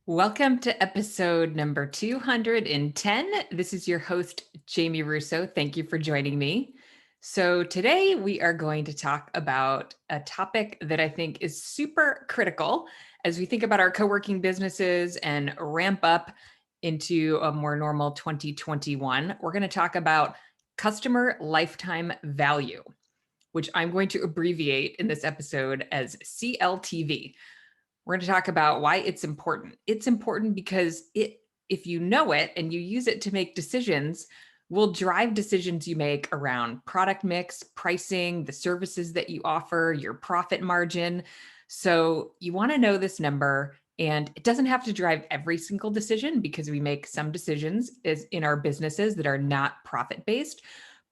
Welcome to episode number 210. This is your host, Jamie Russo. Thank you for joining me. So, today we are going to talk about a topic that I think is super critical as we think about our co working businesses and ramp up into a more normal 2021. We're going to talk about customer lifetime value, which I'm going to abbreviate in this episode as CLTV. We're going to talk about why it's important. It's important because if you know it and you use it to make decisions, will drive decisions you make around product mix, pricing, the services that you offer, your profit margin. So you want to know this number, and it doesn't have to drive every single decision because we make some decisions in our businesses that are not profit based,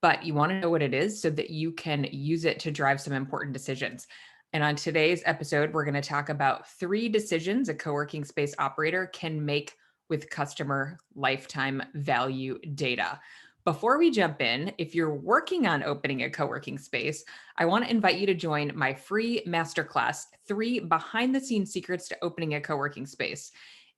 but you want to know what it is so that you can use it to drive some important decisions. And on today's episode, we're going to talk about 3 decisions a co-working space operator can make with customer lifetime value data. Before we jump in, if you're working on opening a co-working space, I want to invite you to join my free masterclass, 3 behind-the-scenes secrets to opening a co-working space.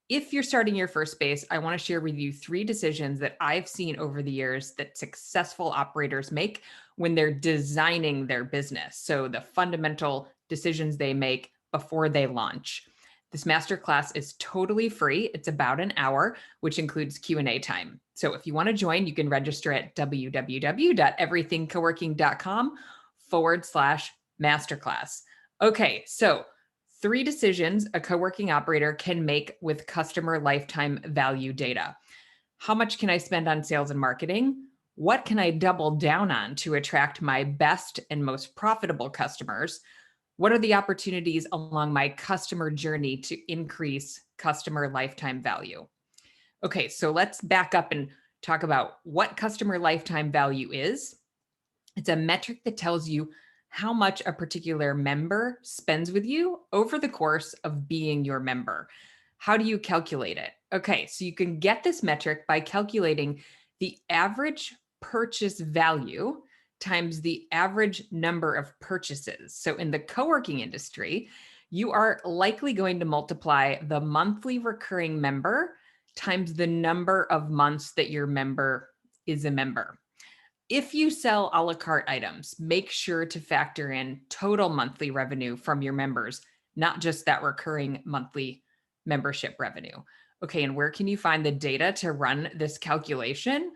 If you're starting your first space, I want to share with you 3 decisions that I've seen over the years that successful operators make when they're designing their business. So the fundamental decisions they make before they launch. This masterclass is totally free. It's about an hour, which includes Q&A time. So if you want to join, you can register at www.everythingcoworking.com/masterclass. Okay, so 3 decisions a co-working operator can make with customer lifetime value data. How much can I spend on sales and marketing? What can I double down on to attract my best and most profitable customers? What are the opportunities along my customer journey to increase customer lifetime value? Okay, so let's back up and talk about what customer lifetime value is. It's a metric that tells you how much a particular member spends with you over the course of being your member. How do you calculate it? Okay, so you can get this metric by calculating the average purchase value times the average number of purchases. So in the co-working industry, you are likely going to multiply the monthly recurring member times the number of months that your member is a member. If you sell a la carte items, make sure to factor in total monthly revenue from your members, not just that recurring monthly membership revenue. Okay, and where can you find the data to run this calculation?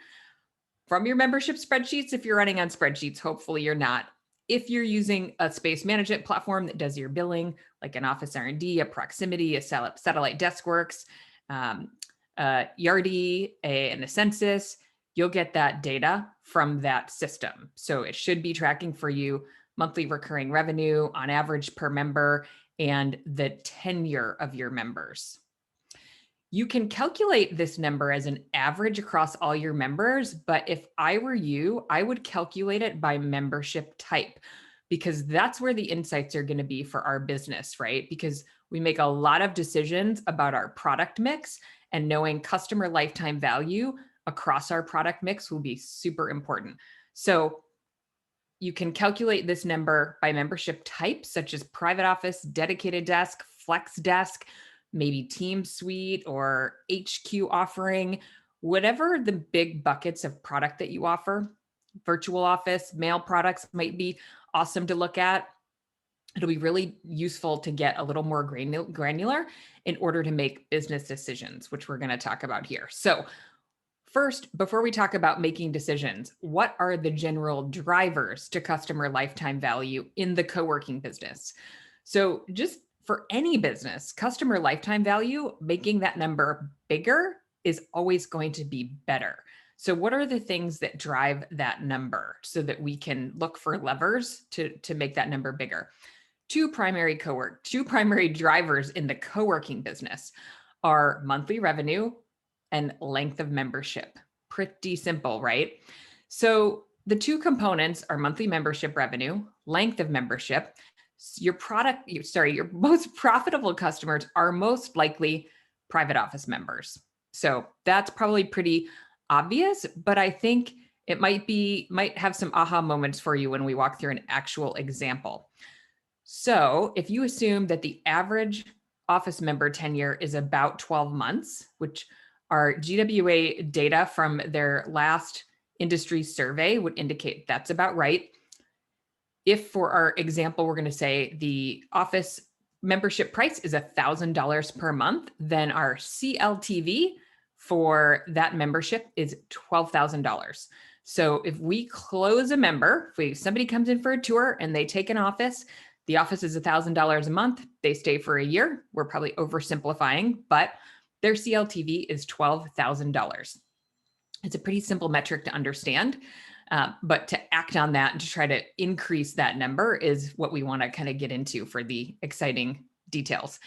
From your membership spreadsheets, if you're running on spreadsheets, hopefully you're not. If you're using a space management platform that does your billing, like an Office R&D, a Proximity, a Satellite DeskWorks, Yardi, and a Census, you'll get that data from that system. So it should be tracking for you monthly recurring revenue on average per member and the tenure of your members. You can calculate this number as an average across all your members, but if I were you, I would calculate it by membership type because that's where the insights are going to be for our business, right? Because we make a lot of decisions about our product mix, and knowing customer lifetime value across our product mix will be super important. So you can calculate this number by membership type, such as private office, dedicated desk, flex desk, maybe team suite or HQ offering, whatever the big buckets of product that you offer. Virtual office, mail products might be awesome to look at. It'll be really useful to get a little more granular in order to make business decisions, which we're going to talk about here. So first, before we talk about making decisions, what are the general drivers to customer lifetime value in the co-working business? So just for any business, customer lifetime value, making that number bigger is always going to be better. So what are the things that drive that number so that we can look for levers to make that number bigger? Two primary drivers in the co-working business are monthly revenue and length of membership. Pretty simple, right? So the 2 components are monthly membership revenue, length of membership. Your most profitable customers are most likely private office members. So that's probably pretty obvious, but I think it might have some aha moments for you when we walk through an actual example. So if you assume that the average office member tenure is about 12 months, which our GWA data from their last industry survey would indicate that's about right. If for our example, we're going to say the office membership price is $1,000 per month, then our CLTV for that membership is $12,000. So if we close a member, if somebody comes in for a tour and they take an office, the office is $1,000 a month, they stay for a year. We're probably oversimplifying, but their CLTV is $12,000. It's a pretty simple metric to understand. But to act on that and to try to increase that number is what we want to kind of get into for the exciting details.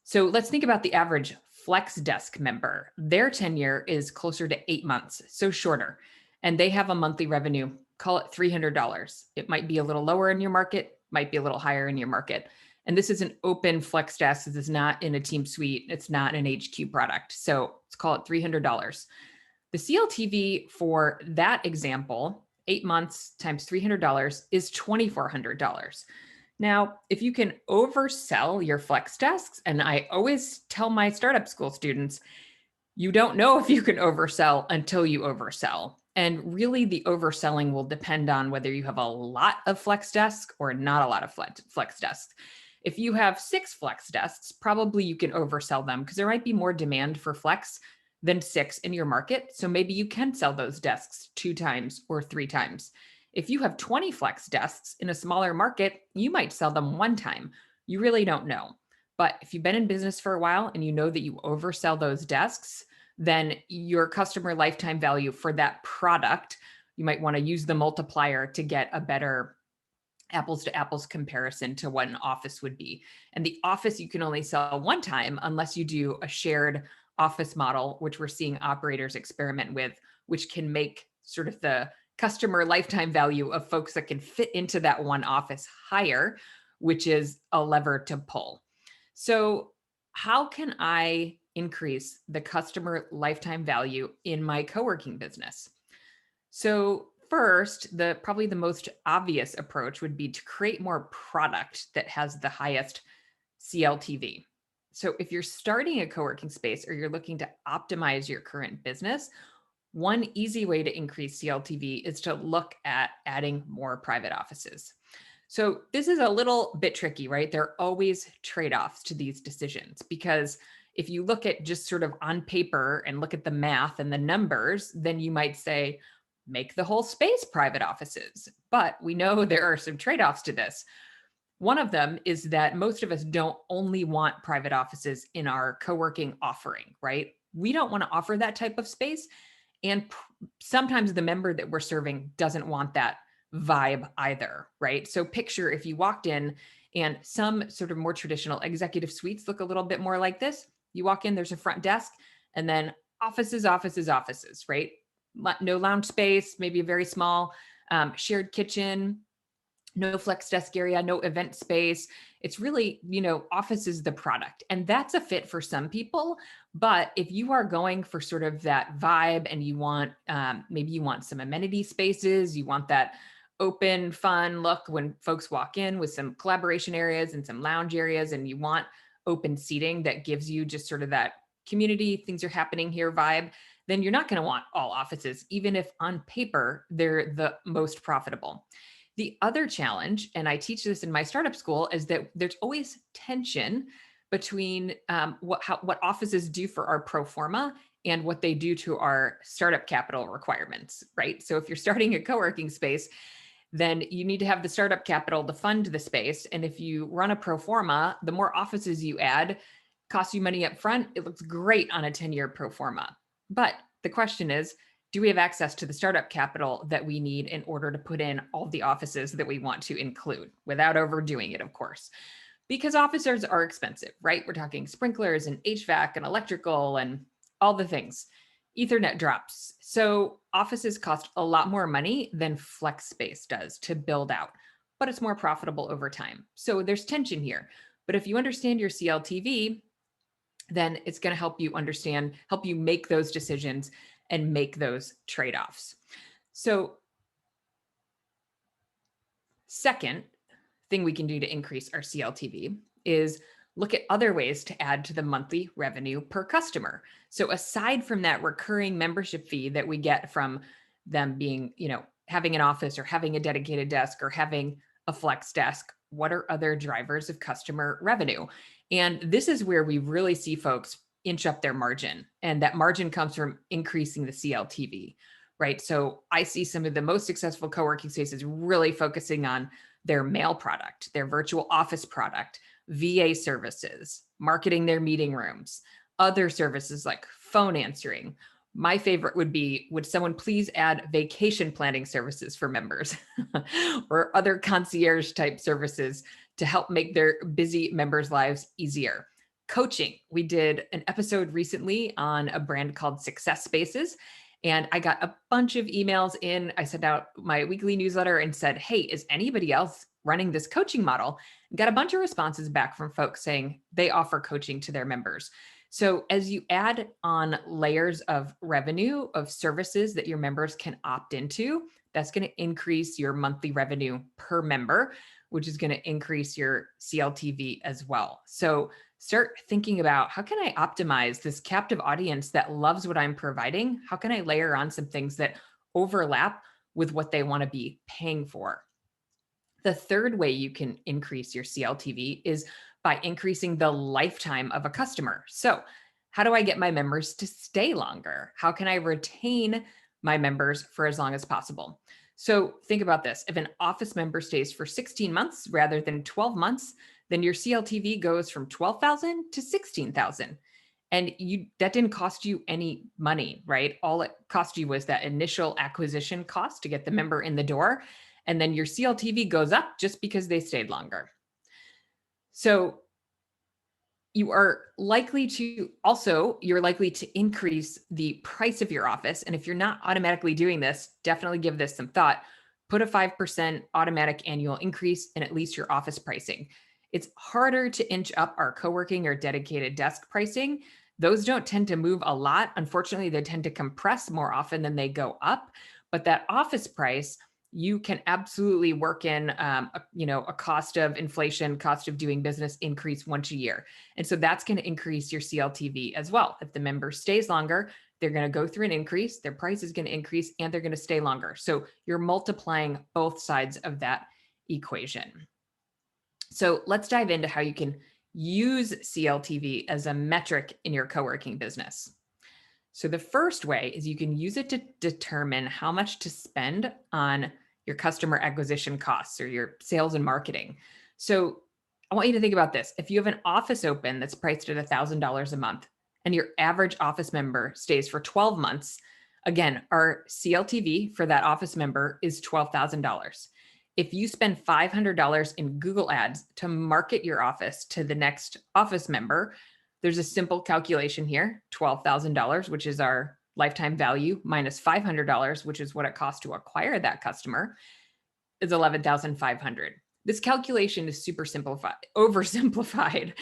So let's think about the average flex desk member. Their tenure is closer to 8 months, so shorter. And they have a monthly revenue, call it $300. It might be a little lower in your market, might be a little higher in your market. And this is an open flex desk. This is not in a team suite. It's not an HQ product. So let's call it $300. The CLTV for that example, 8 months times $300 is $2,400. Now, if you can oversell your flex desks, and I always tell my startup school students, you don't know if you can oversell until you oversell. And really, the overselling will depend on whether you have a lot of flex desks or not a lot of flex desks. If you have 6 flex desks, probably you can oversell them because there might be more demand for flex than 6 in your market. So maybe you can sell those desks 2 times or 3 times. If you have 20 flex desks in a smaller market, you might sell them 1 time. You really don't know. But if you've been in business for a while and you know that you oversell those desks, then your customer lifetime value for that product, you might want to use the multiplier to get a better apples to apples comparison to what an office would be. And the office you can only sell 1 time unless you do a shared office model, which we're seeing operators experiment with, which can make sort of the customer lifetime value of folks that can fit into that one office higher, which is a lever to pull. So how can I increase the customer lifetime value in my co-working business? So first, probably the most obvious approach would be to create more product that has the highest CLTV. So if you're starting a co-working space or you're looking to optimize your current business, one easy way to increase CLTV is to look at adding more private offices. So this is a little bit tricky, right? There are always trade-offs to these decisions because if you look at just sort of on paper and look at the math and the numbers, then you might say, make the whole space private offices. But we know there are some trade-offs to this. One of them is that most of us don't only want private offices in our co-working offering, right? We don't want to offer that type of space. And sometimes the member that we're serving doesn't want that vibe either, right? So picture if you walked in and some sort of more traditional executive suites look a little bit more like this. You walk in, there's a front desk, and then offices, right? No lounge space, maybe a very small shared kitchen, no flex desk area, no event space. It's really, office is the product. And that's a fit for some people. But if you are going for sort of that vibe and you want, maybe you want some amenity spaces, you want that open, fun look when folks walk in with some collaboration areas and some lounge areas, and you want open seating that gives you just sort of that community, things are happening here vibe, then you're not going to want all offices, even if on paper they're the most profitable. The other challenge, and I teach this in my startup school, is that there's always tension between what offices do for our pro forma and what they do to our startup capital requirements, right? So if you're starting a co-working space, then you need to have the startup capital to fund the space. And if you run a pro forma, the more offices you add, costs you money up front, it looks great on a 10-year pro forma. But the question is, do we have access to the startup capital that we need in order to put in all the offices that we want to include without overdoing it, of course? Because offices are expensive, right? We're talking sprinklers and HVAC and electrical and all the things. Ethernet drops. So offices cost a lot more money than flex space does to build out, but it's more profitable over time. So there's tension here. But if you understand your CLTV, then it's going to help you make those decisions and make those trade-offs. So second thing we can do to increase our CLTV is look at other ways to add to the monthly revenue per customer. So aside from that recurring membership fee that we get from them being, having an office or having a dedicated desk or having a flex desk, what are other drivers of customer revenue? And this is where we really see folks inch up their margin. And that margin comes from increasing the CLTV, right? So I see some of the most successful co-working spaces really focusing on their mail product, their virtual office product, VA services, marketing their meeting rooms, other services like phone answering. My favorite would be, would someone please add vacation planning services for members or other concierge type services to help make their busy members' lives easier? Coaching. We did an episode recently on a brand called Success Spaces, and I got a bunch of emails in. I sent out my weekly newsletter and said, hey, is anybody else running this coaching model? And got a bunch of responses back from folks saying they offer coaching to their members. So as you add on layers of revenue of services that your members can opt into, that's going to increase your monthly revenue per member, which is going to increase your CLTV as well. So start thinking about, how can I optimize this captive audience that loves what I'm providing? How can I layer on some things that overlap with what they want to be paying for? The third way you can increase your CLTV is by increasing the lifetime of a customer. So, how do I get my members to stay longer? How can I retain my members for as long as possible? So, think about this. If an office member stays for 16 months rather than 12 months, then your CLTV goes from 12,000 to 16,000. And that didn't cost you any money, right? All it cost you was that initial acquisition cost to get the member in the door. And then your CLTV goes up just because they stayed longer. So you're likely to increase the price of your office. And if you're not automatically doing this, definitely give this some thought. Put a 5% automatic annual increase in at least your office pricing. It's harder to inch up our co-working or dedicated desk pricing. Those don't tend to move a lot. Unfortunately, they tend to compress more often than they go up. But that office price, you can absolutely work in a cost of inflation, cost of doing business increase once a year. And so that's going to increase your CLTV as well. If the member stays longer, they're going to go through an increase, their price is going to increase, and they're going to stay longer. So you're multiplying both sides of that equation. So let's dive into how you can use CLTV as a metric in your co-working business. So the first way is you can use it to determine how much to spend on your customer acquisition costs or your sales and marketing. So I want you to think about this. If you have an office open that's priced at $1,000 a month and your average office member stays for 12 months, again, our CLTV for that office member is $12,000. If you spend $500 in Google ads to market your office to the next office member, there's a simple calculation here, $12,000, which is our lifetime value, minus $500, which is what it costs to acquire that customer, is $11,500. This calculation is super simplified, oversimplified.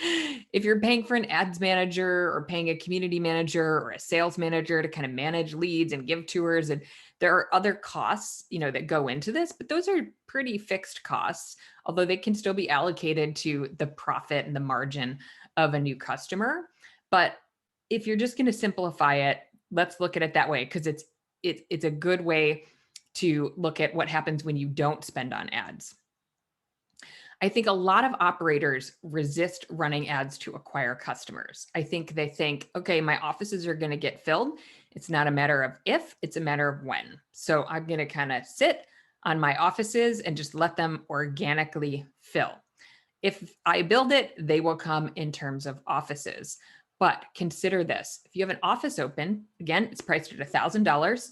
If you're paying for an ads manager or paying a community manager or a sales manager to kind of manage leads and give tours, and there are other costs, that go into this, but those are pretty fixed costs, although they can still be allocated to the profit and the margin of a new customer. But if you're just going to simplify it, let's look at it that way, because it's a good way to look at what happens when you don't spend on ads. I think a lot of operators resist running ads to acquire customers. I think they think, okay, my offices are going to get filled. It's not a matter of if, it's a matter of when. So I'm going to kind of sit on my offices and just let them organically fill. If I build it, they will come in terms of offices. But consider this. If you have an office open, again, it's priced at $1,000.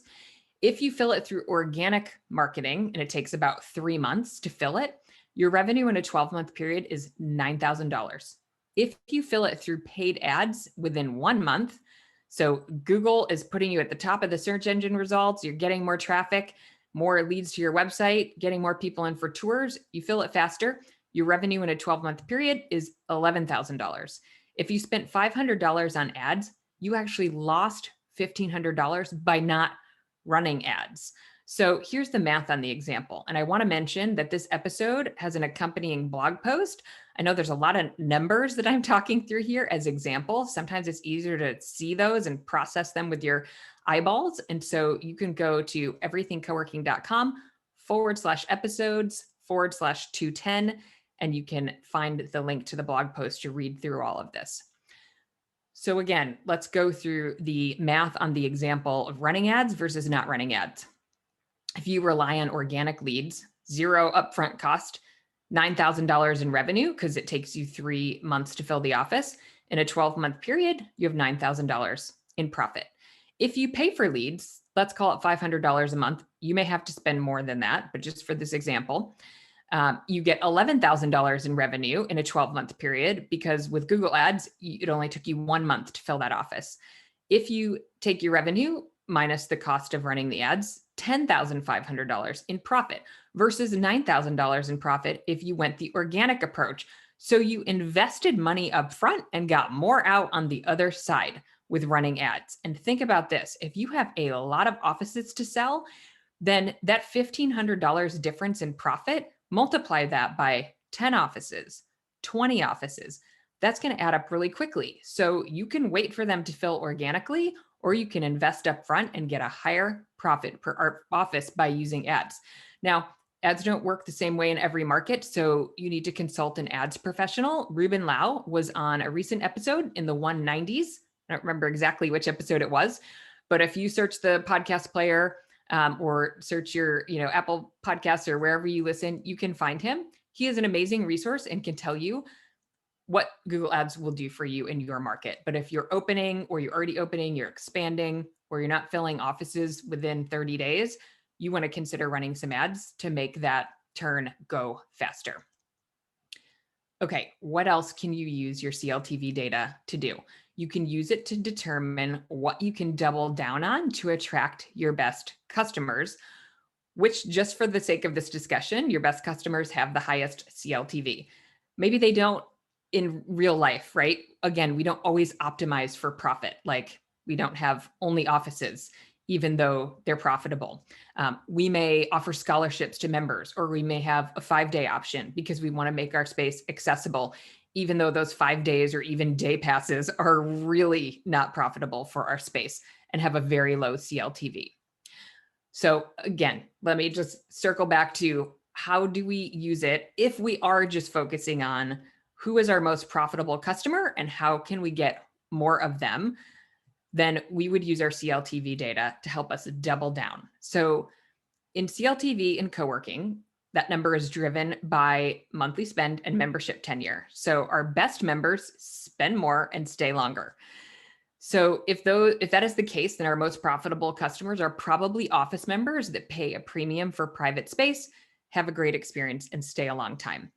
If you fill it through organic marketing, and it takes about 3 months to fill it, your revenue in a 12-month period is $9,000. If you fill it through paid ads within 1 month, so Google is putting you at the top of the search engine results, you're getting more traffic, more leads to your website, getting more people in for tours, you fill it faster, your revenue in a 12-month period is $11,000. If you spent $500 on ads, you actually lost $1,500 by not running ads. So here's the math on the example. And I want to mention that this episode has an accompanying blog post. I know there's a lot of numbers that I'm talking through here as examples. Sometimes it's easier to see those and process them with your eyeballs. And so you can go to everythingcoworking.com/episodes/210, and you can find the link to the blog post to read through all of this. So again, let's go through the math on the example of running ads versus not running ads. If you rely on organic leads, zero upfront cost, $9,000 in revenue because it takes you 3 months to fill the office. In a 12-month period, you have $9,000 in profit. If you pay for leads, let's call it $500 a month. You may have to spend more than that, but just for this example, you get $11,000 in revenue in a 12-month period because with Google Ads, it only took you 1 month to fill that office. If you take your revenue minus the cost of running the ads, $10,500 in profit versus $9,000 in profit if you went the organic approach. So you invested money up front and got more out on the other side with running ads. And think about this. If you have a lot of offices to sell, then that $1,500 difference in profit, multiply that by 10 offices, 20 offices. That's going to add up really quickly. So you can wait for them to fill organically, or you can invest up front and get a higher profit per office by using ads. Now, ads don't work the same way in every market, so you need to consult an ads professional. Ruben Lau was on a recent episode in the 190s. I don't remember exactly which episode it was, but if you search the podcast player or search your Apple Podcasts or wherever you listen, you can find him. He is an amazing resource and can tell you what Google Ads will do for you in your market. But if you're opening or you're already opening, you're expanding, or you're not filling offices within 30 days, you want to consider running some ads to make that turn go faster. Okay, what else can you use your CLTV data to do? You can use it to determine what you can double down on to attract your best customers, which, just for the sake of this discussion, your best customers have the highest CLTV. Maybe they don't in real life, right? Again, we don't always optimize for profit. Like we don't have only offices, even though they're profitable. We may offer scholarships to members, or we may have a 5-day option because we want to make our space accessible, even though those 5 days or even day passes are really not profitable for our space and have a very low CLTV. So again, let me just circle back to how do we use it if we are just focusing on who is our most profitable customer and how can we get more of them? Then we would use our CLTV data to help us double down. So in CLTV and coworking, that number is driven by monthly spend and membership tenure. So our best members spend more and stay longer. So if that is the case, then our most profitable customers are probably office members that pay a premium for private space, have a great experience, and stay a long time.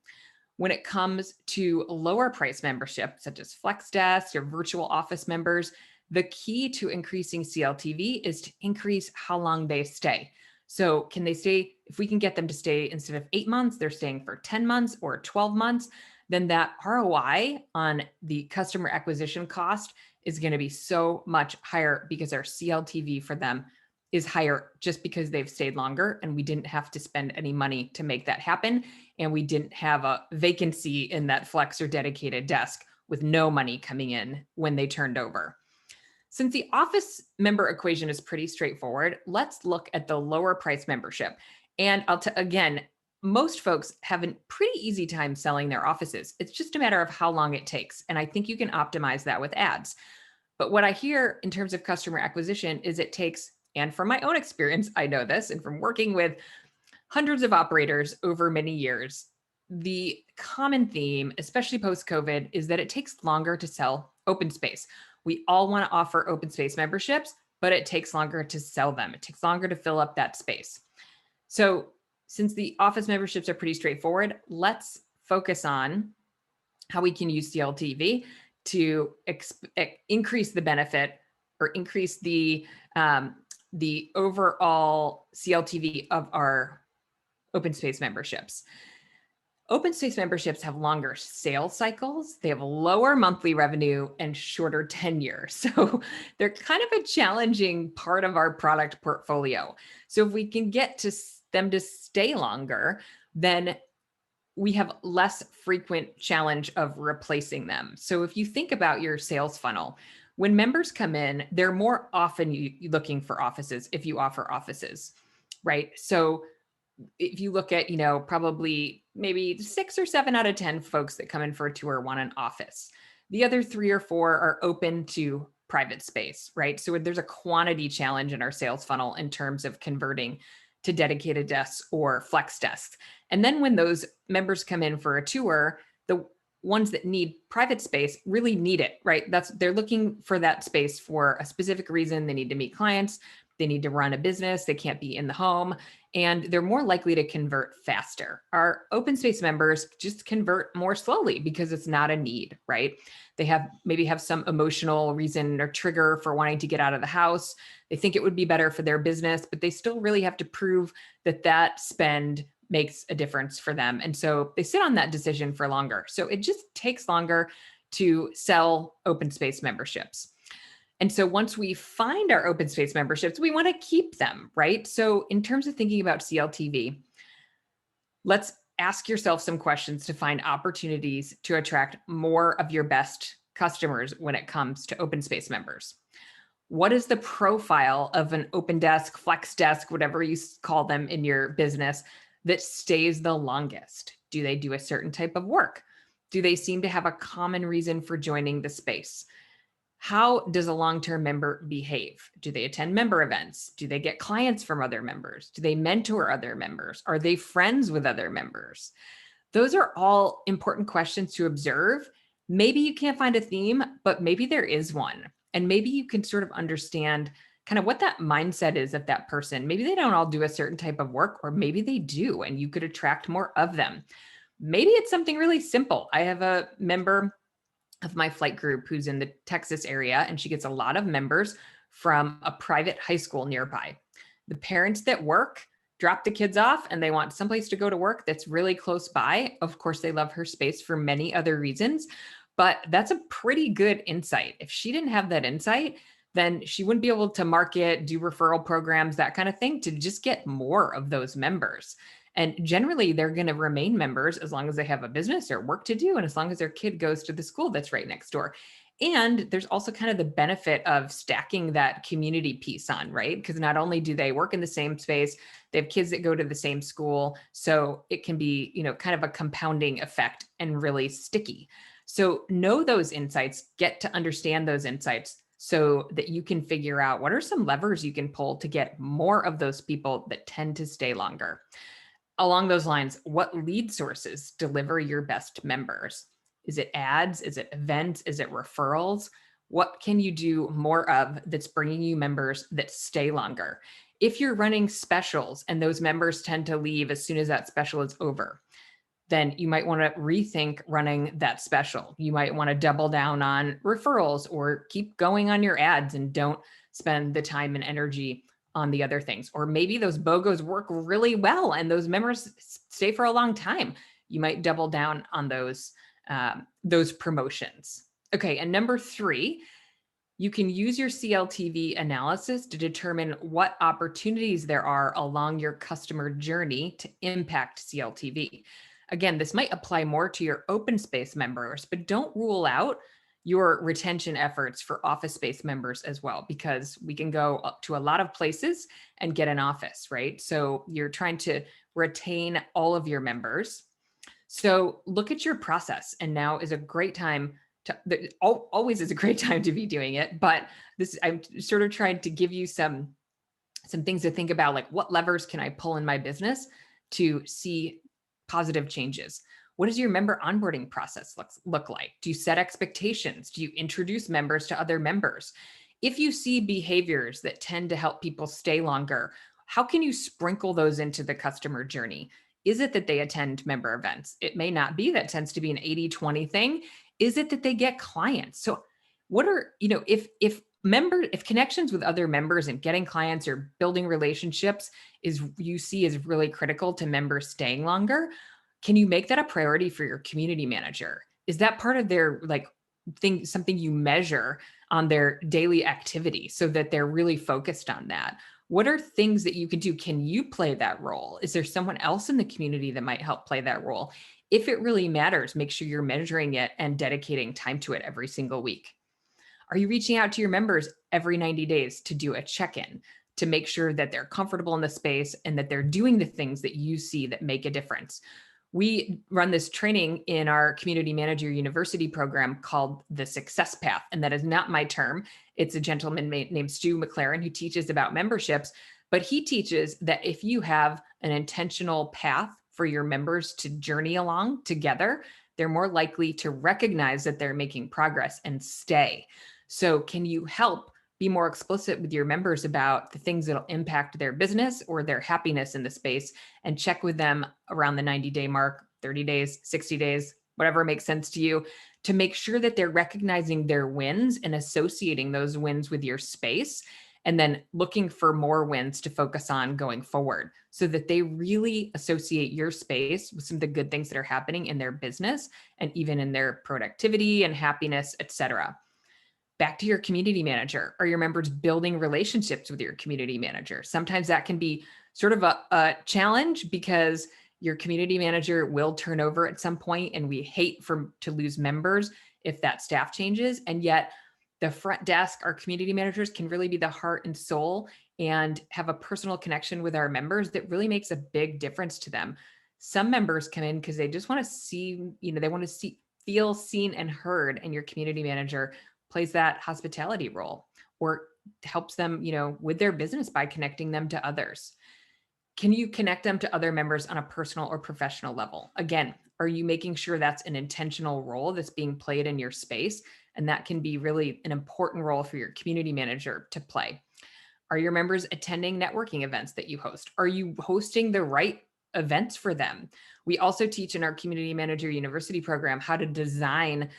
When it comes to lower price membership, such as Flex Desk or virtual office members, the key to increasing CLTV is to increase how long they stay. So can they stay, if we can get them to stay instead of 8 months, they're staying for 10 months or 12 months, then that ROI on the customer acquisition cost is going to be so much higher because our CLTV for them is higher just because they've stayed longer and we didn't have to spend any money to make that happen. And we didn't have a vacancy in that flex or dedicated desk with no money coming in when they turned over. Since the office member equation is pretty straightforward, let's look at the lower price membership. And again, most folks have a pretty easy time selling their offices. It's just a matter of how long it takes. And I think you can optimize that with ads. But what I hear in terms of customer acquisition is it takes, and from my own experience, I know this, and from working with hundreds of operators over many years, the common theme, especially post-COVID, is that it takes longer to sell open space. We all want to offer open space memberships, but it takes longer to sell them. It takes longer to fill up that space. So since the office memberships are pretty straightforward, let's focus on how we can use CLTV to increase the benefit or increase the overall CLTV of our open space memberships. Open space memberships have longer sales cycles, they have lower monthly revenue and shorter tenure. So they're kind of a challenging part of our product portfolio. So if we can get to them to stay longer, then we have less frequent challenge of replacing them. So if you think about your sales funnel, when members come in, they're more often looking for offices if you offer offices, right? So if you look at, probably maybe 6 or 7 out of 10 folks that come in for a tour want an office. The other 3 or 4 are open to private space, right? So there's a quantity challenge in our sales funnel in terms of converting to dedicated desks or flex desks. And then when those members come in for a tour, the ones that need private space really need it, right? They're looking for that space for a specific reason. They need to meet clients, they need to run a business, they can't be in the home, and they're more likely to convert faster. Our open space members just convert more slowly because it's not a need, right? They maybe have some emotional reason or trigger for wanting to get out of the house. They think it would be better for their business, but they still really have to prove that that spend makes a difference for them. And so they sit on that decision for longer. So it just takes longer to sell open space memberships. And so once we find our open space memberships, we want to keep them, right? So in terms of thinking about CLTV, let's ask yourself some questions to find opportunities to attract more of your best customers when it comes to open space members. What is the profile of an open desk, flex desk, whatever you call them in your business, that stays the longest? Do they do a certain type of work? Do they seem to have a common reason for joining the space? How does a long-term member behave? Do they attend member events? Do they get clients from other members? Do they mentor other members? Are they friends with other members? Those are all important questions to observe. Maybe you can't find a theme, but maybe there is one. And maybe you can sort of understand kind of what that mindset is of that person. Maybe they don't all do a certain type of work, or maybe they do, and you could attract more of them. Maybe it's something really simple. I have a member of my flight group who's in the Texas area, and she gets a lot of members from a private high school nearby. The parents that work drop the kids off and they want someplace to go to work that's really close by. Of course, they love her space for many other reasons, but that's a pretty good insight. If she didn't have that insight, then she wouldn't be able to market, do referral programs, that kind of thing, to just get more of those members. And generally, they're going to remain members as long as they have a business or work to do, and as long as their kid goes to the school that's right next door. And there's also kind of the benefit of stacking that community piece on, right? Because not only do they work in the same space, they have kids that go to the same school. So it can be, kind of a compounding effect and really sticky. So know those insights, get to understand those insights so that you can figure out what are some levers you can pull to get more of those people that tend to stay longer. Along those lines, what lead sources deliver your best members? Is it ads? Is it events? Is it referrals? What can you do more of that's bringing you members that stay longer? If you're running specials and those members tend to leave as soon as that special is over, then you might want to rethink running that special. You might want to double down on referrals or keep going on your ads and don't spend the time and energy on the other things. Or maybe those BOGOs work really well and those members stay for a long time. You might double down on those promotions. Okay, and number 3, you can use your CLTV analysis to determine what opportunities there are along your customer journey to impact CLTV. Again, this might apply more to your open space members, but don't rule out your retention efforts for office space members as well, because we can go up to a lot of places and get an office, right? So you're trying to retain all of your members. So look at your process, and now is a great time always is a great time to be doing it. But I'm sort of trying to give you some things to think about, like what levers can I pull in my business to see positive changes? What does your member onboarding process look like? Do you set expectations? Do you introduce members to other members? If you see behaviors that tend to help people stay longer, how can you sprinkle those into the customer journey? Is it that they attend member events? It may not be. That tends to be an 80-20 thing. Is it that they get clients? So what are, if connections with other members and getting clients or building relationships you see is really critical to members staying longer, Can you make that a priority for your community manager? Is that part of their like thing, something you measure on their daily activity so that they're really focused on that? What are things that you can do? Can you play that role? Is there someone else in the community that might help play that role? If it really matters, make sure you're measuring it and dedicating time to it every single week. Are you reaching out to your members every 90 days to do a check-in, to make sure that they're comfortable in the space and that they're doing the things that you see that make a difference? We run this training in our Community Manager University program called the Success Path. And that is not my term. It's a gentleman named Stu McLaren who teaches about memberships. But he teaches that if you have an intentional path for your members to journey along together, they're more likely to recognize that they're making progress and stay. So, can you help be more explicit with your members about the things that'll impact their business or their happiness in the space, and check with them around the 90-day mark, 30 days, 60 days, whatever makes sense to you, to make sure that they're recognizing their wins and associating those wins with your space, and then looking for more wins to focus on going forward so that they really associate your space with some of the good things that are happening in their business and even in their productivity and happiness, et cetera. Back to your community manager. Are your members building relationships with your community manager? Sometimes that can be sort of a challenge because your community manager will turn over at some point, and we hate to lose members if that staff changes. And yet the front desk, our community managers, can really be the heart and soul and have a personal connection with our members that really makes a big difference to them. Some members come in because they just want to see, they want to feel seen and heard, and your community manager plays that hospitality role or helps them, with their business by connecting them to others. Can you connect them to other members on a personal or professional level? Again, are you making sure that's an intentional role that's being played in your space? And that can be really an important role for your community manager to play. Are your members attending networking events that you host? Are you hosting the right events for them? We also teach in our Community Manager University program how to design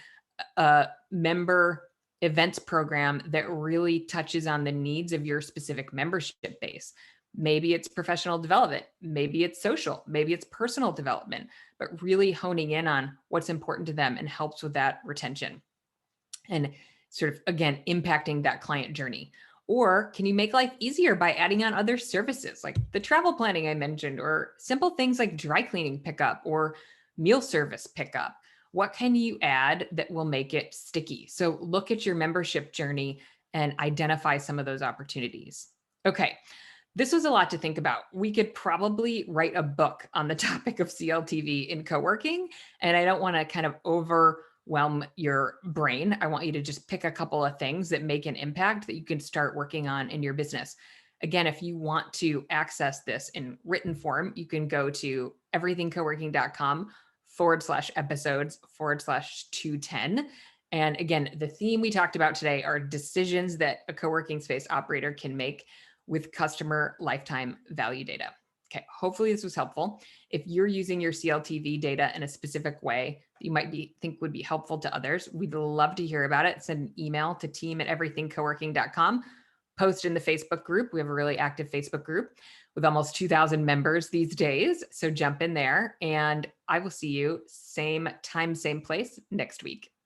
a member events program that really touches on the needs of your specific membership base. Maybe it's professional development, maybe it's social, maybe it's personal development, but really honing in on what's important to them and helps with that retention and sort of, again, impacting that client journey. Or can you make life easier by adding on other services like the travel planning I mentioned, or simple things like dry cleaning pickup or meal service pickup? What can you add that will make it sticky? So look at your membership journey and identify some of those opportunities. Okay, this was a lot to think about. We could probably write a book on the topic of CLTV in co-working, and I don't want to kind of overwhelm your brain. I want you to just pick a couple of things that make an impact that you can start working on in your business. Again, if you want to access this in written form, you can go to everythingcoworking.com/episodes/210. And again, the theme we talked about today are decisions that a co-working space operator can make with customer lifetime value data. Okay, hopefully this was helpful. If you're using your CLTV data in a specific way that you might think would be helpful to others, we'd love to hear about it. Send an email to team@everythingcoworking.com. Post in the Facebook group. We have a really active Facebook group with almost 2,000 members these days. So jump in there, and I will see you same time, same place next week.